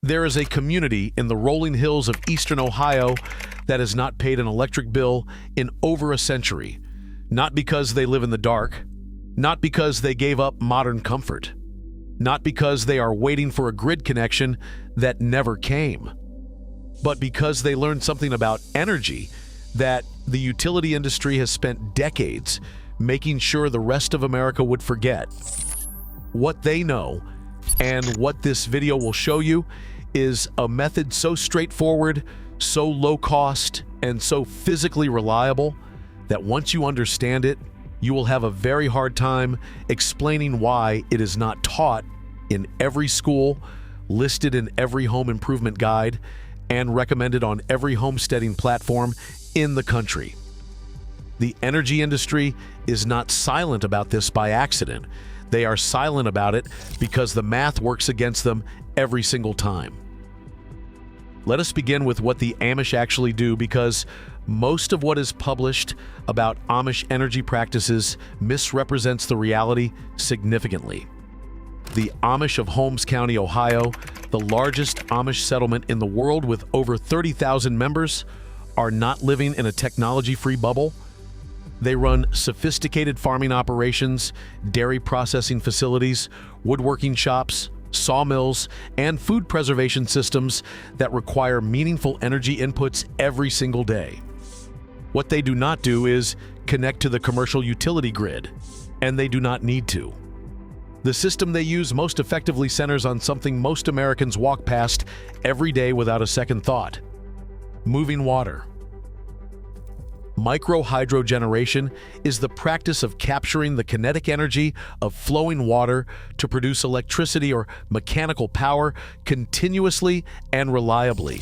There is a community in the rolling hills of eastern Ohio that has not paid an electric bill in over a century, not because they live in the dark, not because they gave up modern comfort, not because they are waiting for a grid connection that never came, but because they learned something about energy that the utility industry has spent decades making sure the rest of America would forget. What they know, and what this video will show you, is a method so straightforward, so low cost, and so physically reliable that once you understand it, you will have a very hard time explaining why it is not taught in every school, listed in every home improvement guide, and recommended on every homesteading platform in the country. The energy industry is not silent about this by accident. They are silent about it because the math works against them every single time. Let us begin with what the Amish actually do, because most of what is published about Amish energy practices misrepresents the reality significantly. The Amish of Holmes County, Ohio, the largest Amish settlement in the world with over 30,000 members, are not living in a technology-free bubble. They run sophisticated farming operations, dairy processing facilities, woodworking shops, sawmills, and food preservation systems that require meaningful energy inputs every single day. What they do not do is connect to the commercial utility grid, and they do not need to. The system they use most effectively centers on something most Americans walk past every day without a second thought: moving water. Micro-hydro generation is the practice of capturing the kinetic energy of flowing water to produce electricity or mechanical power continuously and reliably.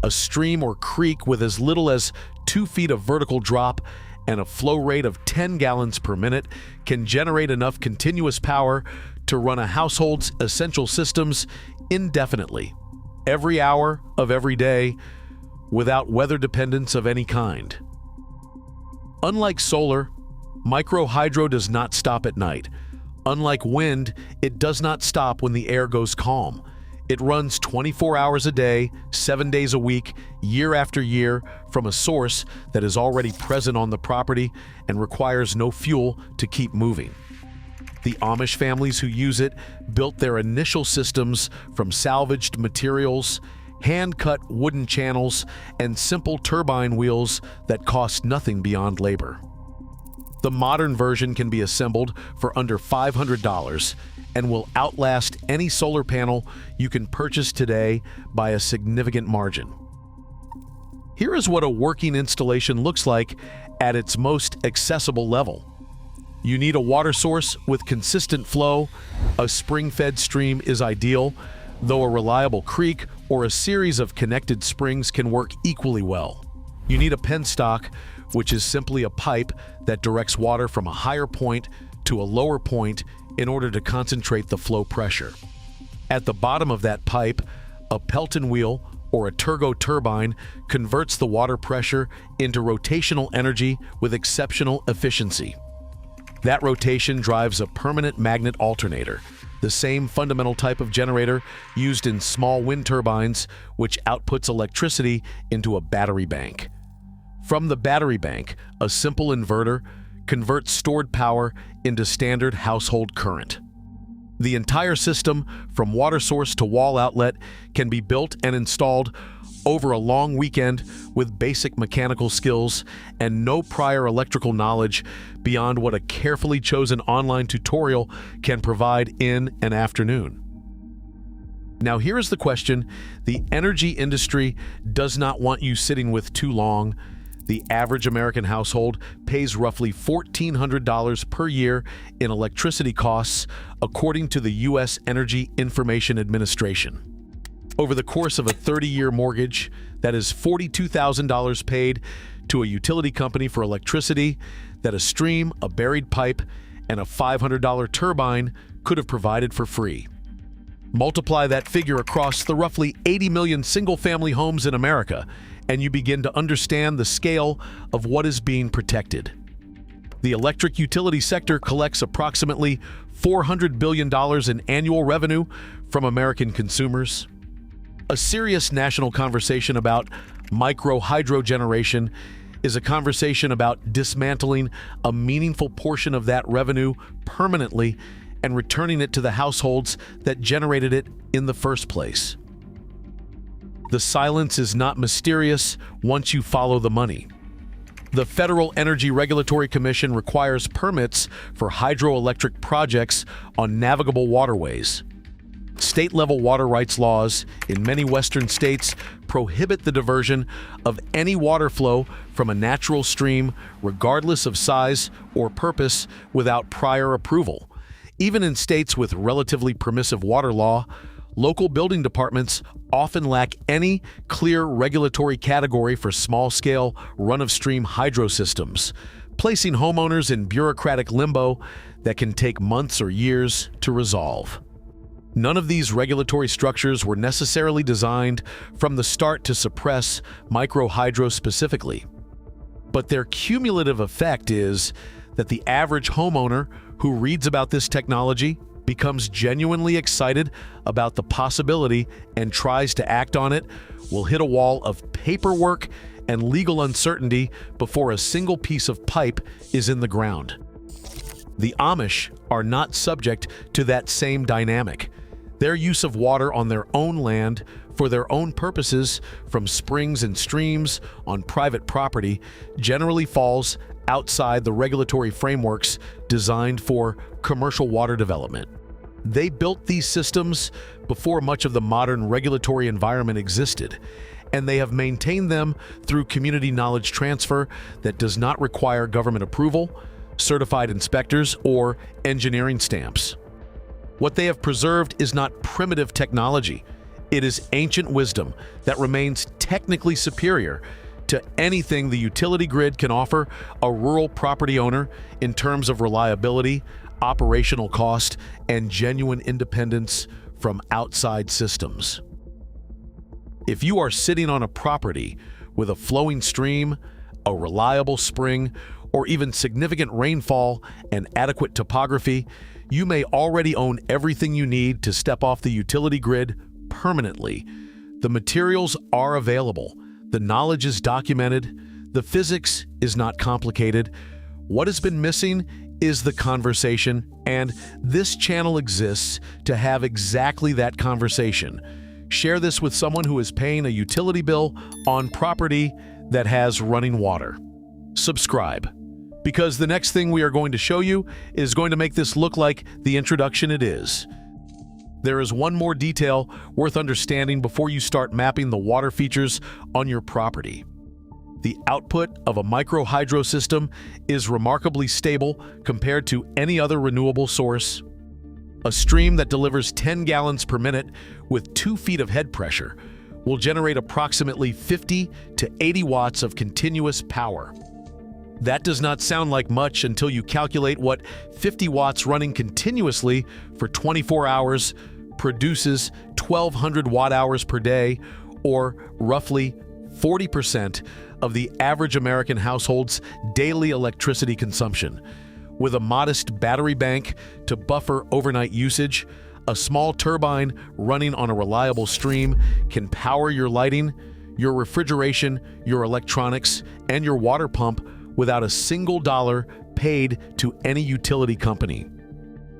A stream or creek with as little as 2 feet of vertical drop and a flow rate of 10 gallons per minute can generate enough continuous power to run a household's essential systems indefinitely, every hour of every day, without weather dependence of any kind. Unlike solar, micro-hydro does not stop at night. Unlike wind, it does not stop when the air goes calm. It runs 24 hours a day, 7 days a week, year after year, from a source that is already present on the property and requires no fuel to keep moving. The Amish families who use it built their initial systems from salvaged materials, hand-cut wooden channels, and simple turbine wheels that cost nothing beyond labor. The modern version can be assembled for under $500 and will outlast any solar panel you can purchase today by a significant margin. Here is what a working installation looks like at its most accessible level. You need a water source with consistent flow. A spring-fed stream is ideal, though a reliable creek or a series of connected springs can work equally well. You need a penstock, which is simply a pipe that directs water from a higher point to a lower point in order to concentrate the flow pressure. At the bottom of that pipe, a Pelton wheel or a turgo turbine converts the water pressure into rotational energy with exceptional efficiency. That rotation drives a permanent magnet alternator, the same fundamental type of generator used in small wind turbines, which outputs electricity into a battery bank. From the battery bank, a simple inverter converts stored power into standard household current. The entire system, from water source to wall outlet, can be built and installed over a long weekend with basic mechanical skills and no prior electrical knowledge beyond what a carefully chosen online tutorial can provide in an afternoon. Now here is the question the energy industry does not want you sitting with too long. The average American household pays roughly $1,400 per year in electricity costs, according to the U.S. Energy Information Administration. Over the course of a 30-year mortgage, that is $42,000 paid to a utility company for electricity that a stream, a buried pipe, and a $500 turbine could have provided for free. Multiply that figure across the roughly 80 million single-family homes in America, and you begin to understand the scale of what is being protected. The electric utility sector collects approximately $400 billion in annual revenue from American consumers. A serious national conversation about micro-hydro generation is a conversation about dismantling a meaningful portion of that revenue permanently and returning it to the households that generated it in the first place. The silence is not mysterious once you follow the money. The Federal Energy Regulatory Commission requires permits for hydroelectric projects on navigable waterways. State-level water rights laws in many Western states prohibit the diversion of any water flow from a natural stream, regardless of size or purpose, without prior approval. Even in states with relatively permissive water law, local building departments often lack any clear regulatory category for small-scale run-of-stream hydro systems, placing homeowners in bureaucratic limbo that can take months or years to resolve. None of these regulatory structures were necessarily designed from the start to suppress micro-hydro specifically. But their cumulative effect is that the average homeowner who reads about this technology becomes genuinely excited about the possibility and tries to act on it will hit a wall of paperwork and legal uncertainty before a single piece of pipe is in the ground. The Amish are not subject to that same dynamic. Their use of water on their own land for their own purposes, from springs and streams on private property, generally falls outside the regulatory frameworks designed for commercial water development. They built these systems before much of the modern regulatory environment existed, and they have maintained them through community knowledge transfer that does not require government approval, certified inspectors, or engineering stamps. What they have preserved is not primitive technology. It is ancient wisdom that remains technically superior to anything the utility grid can offer a rural property owner in terms of reliability, operational cost, and genuine independence from outside systems. If you are sitting on a property with a flowing stream, a reliable spring, or even significant rainfall and adequate topography, you may already own everything you need to step off the utility grid permanently. The materials are available, the knowledge is documented, the physics is not complicated. What has been missing is the conversation, and this channel exists to have exactly that conversation. Share this with someone who is paying a utility bill on property that has running water. Subscribe, because the next thing we are going to show you is going to make this look like the introduction it is. There is one more detail worth understanding before you start mapping the water features on your property. The output of a micro-hydro system is remarkably stable compared to any other renewable source. A stream that delivers 10 gallons per minute with 2 feet of head pressure will generate approximately 50 to 80 watts of continuous power. That does not sound like much until you calculate what 50 watts running continuously for 24 hours produces 1,200 watt-hours per day, or roughly 40% of the average American household's daily electricity consumption. With a modest battery bank to buffer overnight usage, a small turbine running on a reliable stream can power your lighting, your refrigeration, your electronics, and your water pump without a single dollar paid to any utility company.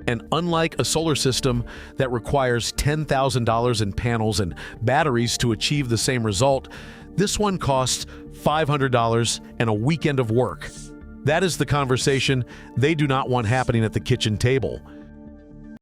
And unlike a solar system that requires $10,000 in panels and batteries to achieve the same result, this one costs $500 and a weekend of work. That is the conversation they do not want happening at the kitchen table.